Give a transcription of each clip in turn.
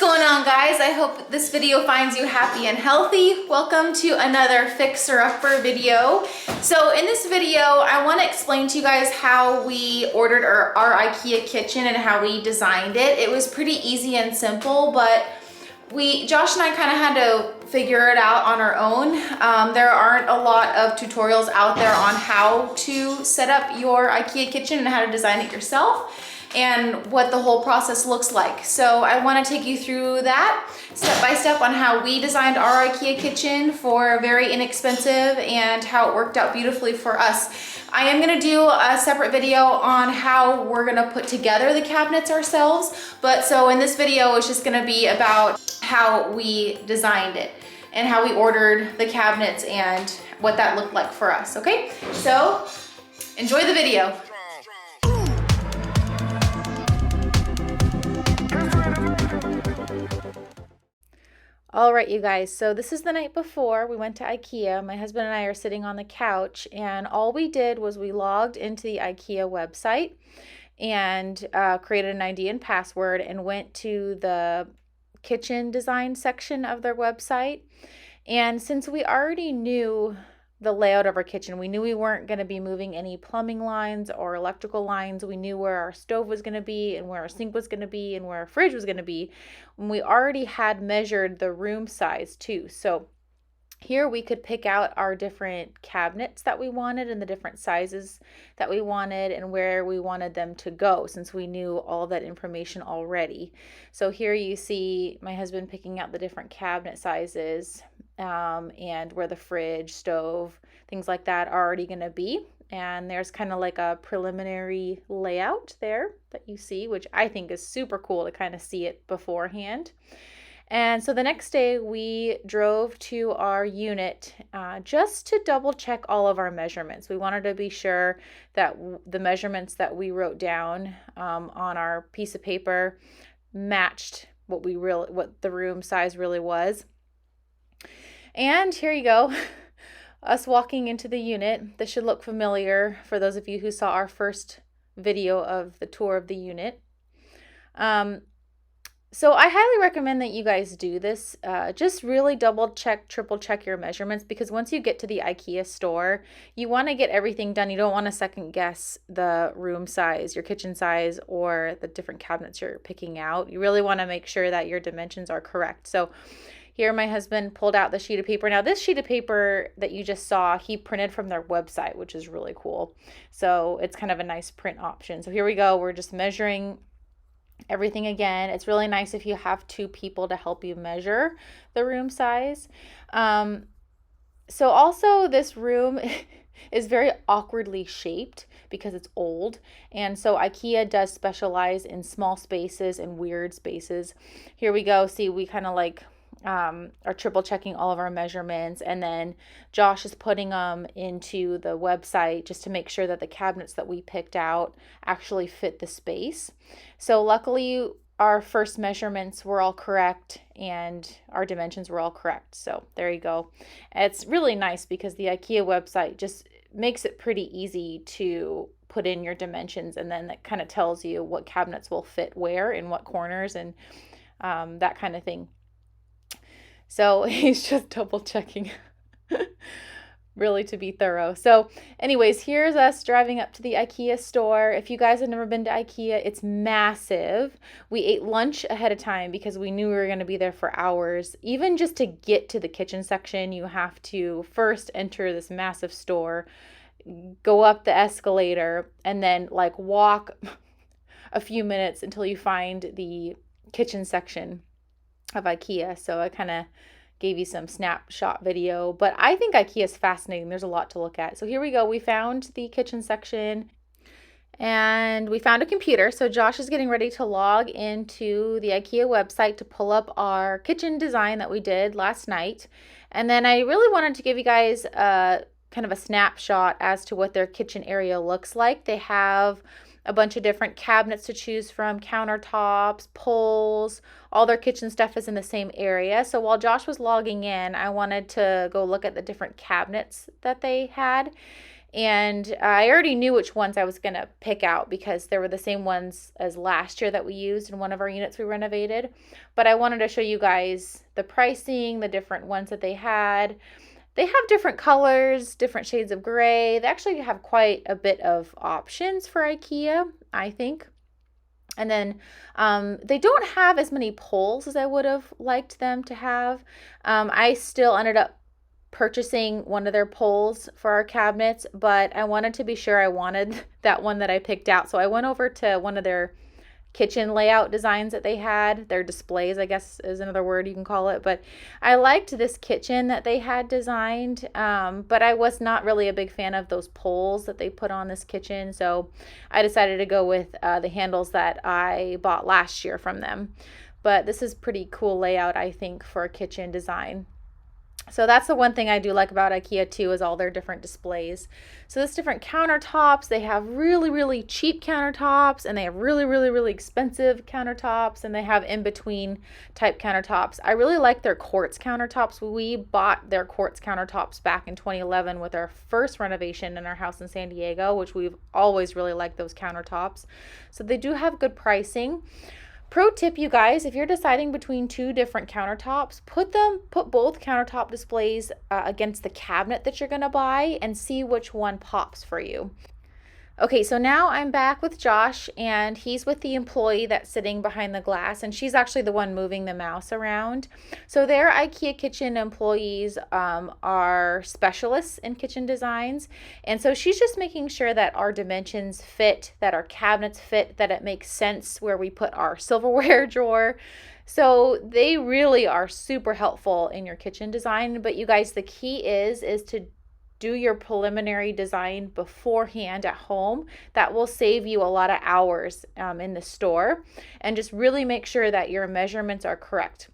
going on, guys? I hope this video finds you happy and healthy. Welcome to another fixer-upper video. So in this video, I want to explain to you guys how we ordered our IKEA kitchen and how we designed it. It was pretty easy and simple, but Josh and I kind of had to figure it out on our own. There aren't a lot of tutorials out there on how to set up your IKEA kitchen and how to design it yourself and what the whole process looks like. So I want to take you through that step by step on how we designed our IKEA kitchen for very inexpensive and how it worked out beautifully for us. I am going to do a separate video on how we're going to put together the cabinets ourselves, but so in this video it's just going to be about how we designed it and how we ordered the cabinets and what that looked like for us. Okay, so enjoy the video. All right, you guys, so this is the night before we went to IKEA. My husband and I are sitting on the couch, and all we did was we logged into the IKEA website and created an ID and password and went to the kitchen design section of their website. And since we already knew the layout of our kitchen, we knew we weren't going to be moving any plumbing lines or electrical lines. We knew where our stove was going to be and where our sink was going to be and where our fridge was going to be. And we already had measured the room size too. So here we could pick out our different cabinets that we wanted and the different sizes that we wanted and where we wanted them to go, since we knew all that information already. So here you see my husband picking out the different cabinet sizes and where the fridge, stove, things like that are already going to be. And there's kind of like a preliminary layout there that you see, which I think is super cool to kind of see it beforehand. And so the next day we drove to our unit just to double check all of our measurements. We wanted to be sure that the measurements that we wrote down on our piece of paper matched what the room size really was. And here you go, us walking into the unit. This should look familiar for those of you who saw our first video of the tour of the unit. So I highly recommend that you guys do this. Just really double check, triple check your measurements, because once you get to the IKEA store, you want to get everything done. You don't want to second guess the room size, your kitchen size, or the different cabinets you're picking out. You really want to make sure that your dimensions are correct. So here my husband pulled out the sheet of paper. Now this sheet of paper that you just saw, he printed from their website, which is really cool. So it's kind of a nice print option. So here we go. We're just measuring everything again. It's really nice if you have two people to help you measure the room size. So also this room is very awkwardly shaped because it's old. And so IKEA does specialize in small spaces and weird spaces. Here we go. See, we kind of like are triple checking all of our measurements, and then Josh is putting them into the website just to make sure that the cabinets that we picked out actually fit the space. So luckily our first measurements were all correct and our dimensions were all correct. So there you go. It's really nice because the IKEA website just makes it pretty easy to put in your dimensions, and then that kind of tells you what cabinets will fit where in what corners and that kind of thing. So he's just double checking really to be thorough. So anyways, here's us driving up to the IKEA store. If you guys have never been to IKEA, it's massive. We ate lunch ahead of time because we knew we were going to be there for hours. Even just to get to the kitchen section, you have to first enter this massive store, go up the escalator, and then like walk a few minutes until you find the kitchen section of IKEA. So I kind of gave you some snapshot video, but I think IKEA is fascinating. There's a lot to look at. So here we go. We found the kitchen section and we found a computer. So Josh is getting ready to log into the IKEA website to pull up our kitchen design that we did last night. And then I really wanted to give you guys kind of a snapshot as to what their kitchen area looks like. They have a bunch of different cabinets to choose from, countertops, poles, all their kitchen stuff is in the same area. So while Josh was logging in, I wanted to go look at the different cabinets that they had. And I already knew which ones I was going to pick out because they were the same ones as last year that we used in one of our units we renovated. But I wanted to show you guys the pricing, the different ones that they had. They have different colors, different shades of gray. They actually have quite a bit of options for IKEA, I think. And then they don't have as many poles as I would have liked them to have. I still ended up purchasing one of their poles for our cabinets, but I wanted to be sure I wanted that one that I picked out. So I went over to one of their kitchen layout designs that they had, their displays, I guess is another word you can call it. But I liked this kitchen that they had designed, but I was not really a big fan of those poles that they put on this kitchen. So I decided to go with the handles that I bought last year from them. But this is pretty cool layout, I think, for a kitchen design. So that's the one thing I do like about IKEA too, is all their different displays. So there's different countertops. They have really, really cheap countertops, and they have really, really, really expensive countertops, and they have in-between type countertops. I really like their quartz countertops. We bought their quartz countertops back in 2011 with our first renovation in our house in San Diego, which we've always really liked those countertops. So they do have good pricing. Pro tip, you guys, if you're deciding between two different countertops, put both countertop displays against the cabinet that you're going to buy and see which one pops for you. Okay, so now I'm back with Josh, and he's with the employee that's sitting behind the glass, and she's actually the one moving the mouse around. So their IKEA kitchen employees are specialists in kitchen designs, and so she's just making sure that our dimensions fit, that our cabinets fit, that it makes sense where we put our silverware drawer. So they really are super helpful in your kitchen design. But you guys, the key is to do your preliminary design beforehand at home. That will save you a lot of hours in the store, and just really make sure that your measurements are correct.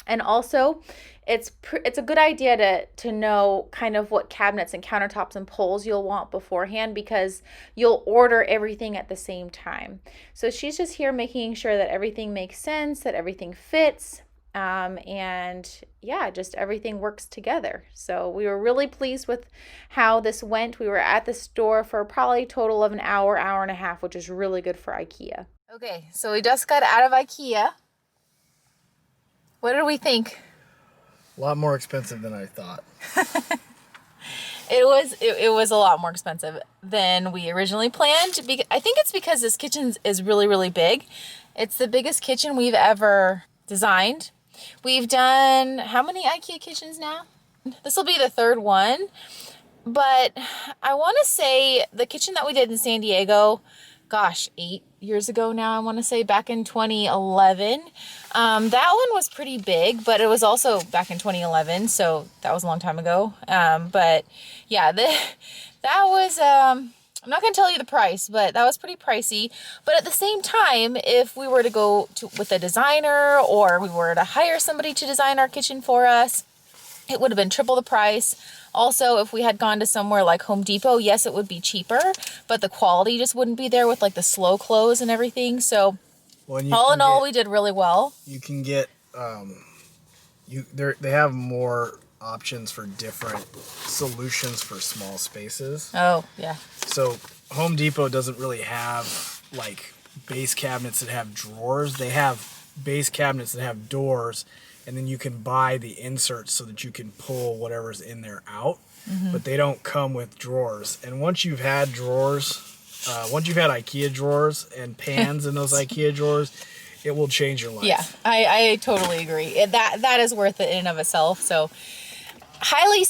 And also, it's a good idea to know kind of what cabinets and countertops and poles you'll want beforehand, because you'll order everything at the same time. So she's just here making sure that everything makes sense, that everything fits, and yeah, just everything works together. So we were really pleased with how this went. We were at the store for probably a total of an hour, hour and a half, which is really good for IKEA. Okay, so we just got out of IKEA. What did we think? A lot more expensive than I thought. It was a lot more expensive than we originally planned. I think it's because this kitchen is really, really big. It's the biggest kitchen we've ever designed. We've done how many IKEA kitchens now? This will be the third one. But I want to say the kitchen that we did in San Diego, gosh, 8 years ago now, I want to say, back in 2011. That one was pretty big, but it was also back in 2011, so that was a long time ago. But yeah, that was, I'm not going to tell you the price, but that was pretty pricey. But at the same time, if we were to go with a designer, or we were to hire somebody to design our kitchen for us, it would have been triple the price. Also, if we had gone to somewhere like Home Depot, yes, it would be cheaper, but the quality just wouldn't be there with like the slow close and everything. So all in all, we did really well. You can get, they have more options for different solutions for small spaces. Oh, yeah. So Home Depot doesn't really have like base cabinets that have drawers. They have base cabinets that have doors, and then you can buy the inserts so that you can pull whatever's in there out. Mm-hmm. But they don't come with drawers. And once you've had drawers, once you've had IKEA drawers and pans in those IKEA drawers, it will change your life. Yeah, I totally agree. That is worth it in and of itself. So highly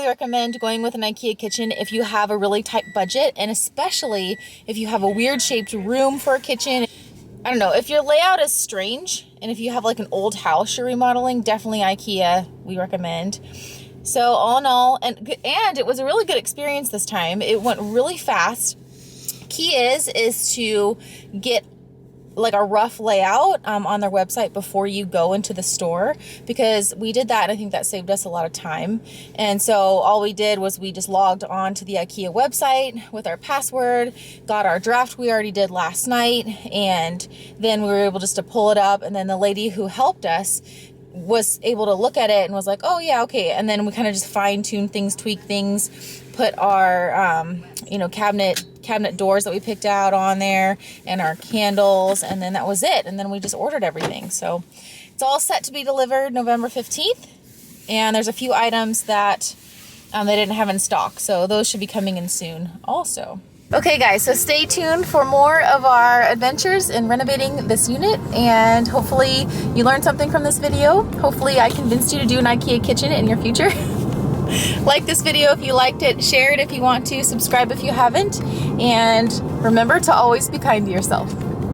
recommend going with an IKEA kitchen if you have a really tight budget, and especially if you have a weird shaped room for a kitchen. I don't know, if your layout is strange, and if you have like an old house you're remodeling, definitely IKEA, we recommend. So all in all, and it was a really good experience this time. It went really fast. Key is to get like a rough layout on their website before you go into the store, because we did that and I think that saved us a lot of time. And so all we did was we just logged on to the IKEA website with our password, got our draft we already did last night, and then we were able just to pull it up, and then the lady who helped us was able to look at it and was like, oh yeah, okay. And then we kind of just fine-tuned things, tweak things, put our, you know, cabinet doors that we picked out on there, and our candles, and then that was it. And then we just ordered everything. So it's all set to be delivered November 15th. And there's a few items that they didn't have in stock. So those should be coming in soon also. Okay guys, so stay tuned for more of our adventures in renovating this unit, and hopefully you learned something from this video. Hopefully I convinced you to do an IKEA kitchen in your future. Like this video if you liked it, share it if you want to, subscribe if you haven't, and remember to always be kind to yourself.